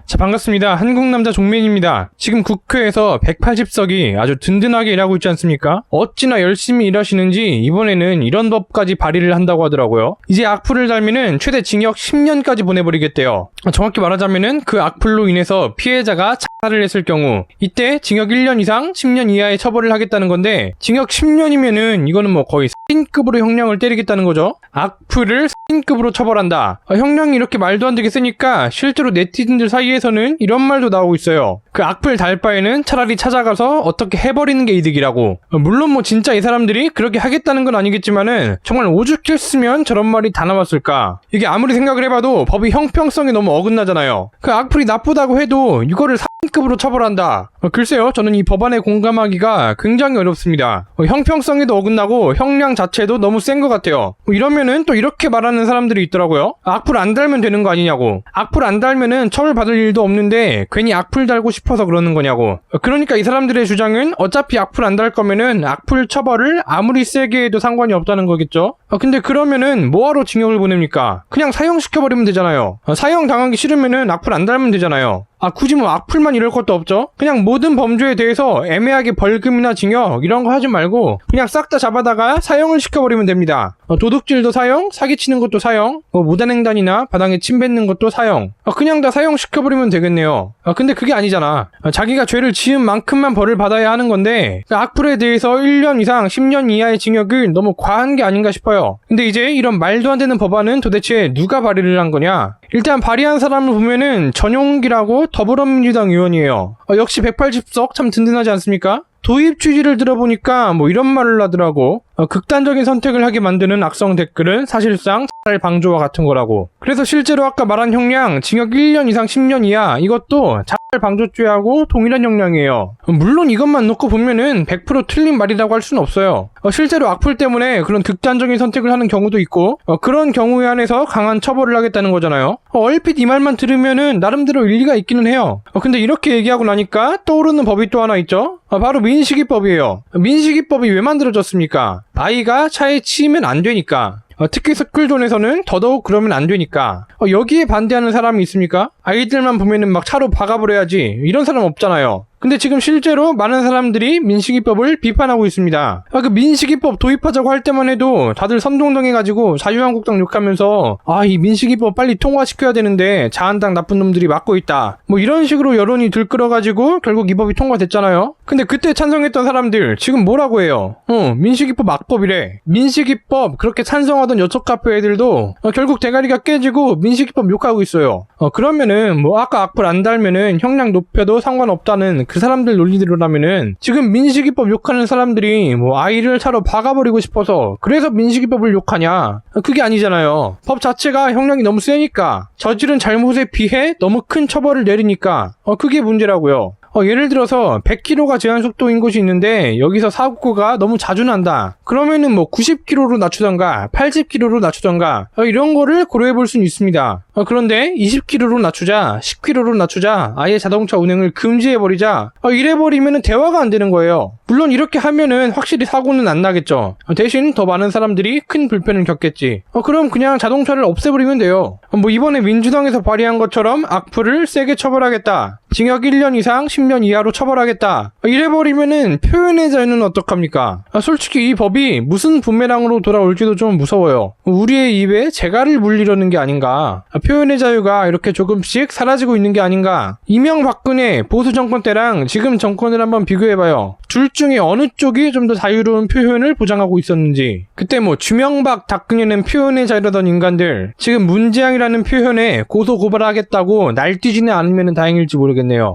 자, 반갑습니다. 한국남자 종민입니다. 지금 국회에서 180석이 아주 든든하게 일하고 있지 않습니까? 어찌나 열심히 일하시는지 이번에는 이런 법까지 발의를 한다고 하더라고요. 이제 악플을 달면은 최대 징역 10년까지 보내버리겠대요. 정확히 말하자면은 그 악플로 인해서 피해자가 자살을 했을 경우 이때 징역 1년 이상 10년 이하의 처벌을 하겠다는 건데, 징역 10년이면은 이거는 뭐 거의 살인급으로 형량을 때리겠다는 거죠. 악플을 살인급으로 처벌한다. 형량이 이렇게 말도 안 되게 세니까 실제로 네티즌들 사이에서는 이런 말도 나오고 있어요. 그 악플 달 바에는 차라리 찾아가서 어떻게 해버리는 게 이득이라고. 물론 뭐 진짜 이 사람들이 그렇게 하겠다는 건 아니겠지만은 정말 오죽했으면 저런 말이 다 나왔을까. 이게 아무리 생각을 해봐도 법의 형평성에 너무 어긋나잖아요. 그 악플이 나쁘다고 해도 이거를 살인급으로 처벌한다. 글쎄요, 저는 이 법안에 공감하기가 굉장히 어렵습니다. 형평성에도 어긋나고 형량 자체도 너무 센 것 같아요. 이러면은 또 이렇게 말하는 사람들이 있더라고요. 악플 안 달면 되는 거 아니냐고. 악플 안 달면은 처벌받을 일도 없는데 괜히 악플 달고 싶어서 그러는 거냐고. 그러니까 이 사람들의 주장은 어차피 악플 안 달 거면은 악플 처벌을 아무리 세게 해도 상관이 없다는 거겠죠. 근데 그러면은 뭐하러 징역을 보냅니까? 그냥 사형시켜버리면 되잖아요. 사형 당하기 싫으면은 악플 안 달면 되잖아요. 굳이 뭐 악플만 이럴 것도 없죠. 그냥 모든 범죄에 대해서 애매하게 벌금이나 징역 이런 거 하지 말고 그냥 싹 다 잡아다가 사형을 시켜버리면 됩니다. 도둑질도 사형, 사기치는 것도 사형, 무단횡단이나 바닥에 침 뱉는 것도 사형. 그냥 다 사형 시켜버리면 되겠네요. 근데 그게 아니잖아. 자기가 죄를 지은 만큼만 벌을 받아야 하는 건데 악플에 대해서 1년 이상 10년 이하의 징역은 너무 과한 게 아닌가 싶어요. 근데 이제 이런 말도 안 되는 법안은 도대체 누가 발의를 한 거냐? 일단 발의한 사람을 보면은 전용기라고 더불어민주당 의원이에요. 역시 180석 참 든든하지 않습니까? 도입 취지를 들어보니까 뭐 이런 말을 하더라고. 극단적인 선택을 하게 만드는 악성 댓글은 사실상 자살 방조와 같은 거라고. 그래서 실제로 아까 말한 형량 징역 1년 이상 10년 이하, 이것도 자살 방조죄하고 동일한 형량이에요. 물론 이것만 놓고 보면은 100% 틀린 말이라고 할 수는 없어요. 실제로 악플 때문에 그런 극단적인 선택을 하는 경우도 있고, 그런 경우에 한해서 강한 처벌을 하겠다는 거잖아요. 얼핏 이 말만 들으면은 나름대로 일리가 있기는 해요. 근데 이렇게 얘기하고 나니까 떠오르는 법이 또 하나 있죠. 바로 민식이법이에요. 민식이법이 왜 만들어졌습니까? 아이가 차에 치이면 안 되니까. 특히 스쿨존에서는 더더욱 그러면 안 되니까. 여기에 반대하는 사람이 있습니까? 아이들만 보면은 막 차로 박아버려야지, 이런 사람 없잖아요. 근데 지금 실제로 많은 사람들이 민식이법을 비판하고 있습니다. 그 민식이법 도입하자고 할 때만 해도 다들 선동동해가지고 자유한국당 욕하면서 이 민식이법 빨리 통과시켜야 되는데 자한당 나쁜 놈들이 막고 있다, 뭐 이런 식으로 여론이 들끓어가지고 결국 이 법이 통과됐잖아요. 근데 그때 찬성했던 사람들 지금 뭐라고 해요? 민식이법 악법이래. 민식이법 그렇게 찬성하던 여쪽 카페 애들도 결국 대가리가 깨지고 민식이법 욕하고 있어요. 그러면은 뭐 아까 악플 안 달면은 형량 높여도 상관없다는 그 사람들 논리대로라면은 지금 민식이법 욕하는 사람들이 뭐 아이를 차로 박아버리고 싶어서 그래서 민식이법을 욕하냐? 그게 아니잖아요. 법 자체가 형량이 너무 세니까, 저지른 잘못에 비해 너무 큰 처벌을 내리니까 그게 문제라고요. 예를 들어서 100km가 제한속도인 곳이 있는데 여기서 사고가 너무 자주 난다. 그러면은 뭐 90km로 낮추던가 80km로 낮추던가 이런 거를 고려해볼 수는 있습니다. 그런데 20km로 낮추자, 10km로 낮추자, 아예 자동차 운행을 금지해버리자, 이래버리면은 대화가 안 되는 거예요. 물론 이렇게 하면은 확실히 사고는 안 나겠죠. 대신 더 많은 사람들이 큰 불편을 겪겠지. 그럼 그냥 자동차를 없애버리면 돼요. 뭐 이번에 민주당에서 발의한 것처럼 악플을 세게 처벌하겠다, 징역 1년 이상 10년 이하로 처벌하겠다, 이래버리면은 표현의 자유는 어떡합니까? 솔직히 이 법이 무슨 부메랑으로 돌아올지도 좀 무서워요. 우리의 입에 재갈을 물리려는 게 아닌가. 표현의 자유가 이렇게 조금씩 사라지고 있는 게 아닌가. 이명박근혜 보수 정권 때랑 지금 정권을 한번 비교해봐요. 둘 중에 어느 쪽이 좀 더 자유로운 표현을 보장하고 있었는지. 그때 뭐 주명박, 박근혜는 표현의 자유라던 인간들, 지금 문재양이라는 표현에 고소고발하겠다고 날뛰지는 않으면 다행일지 모르겠네요.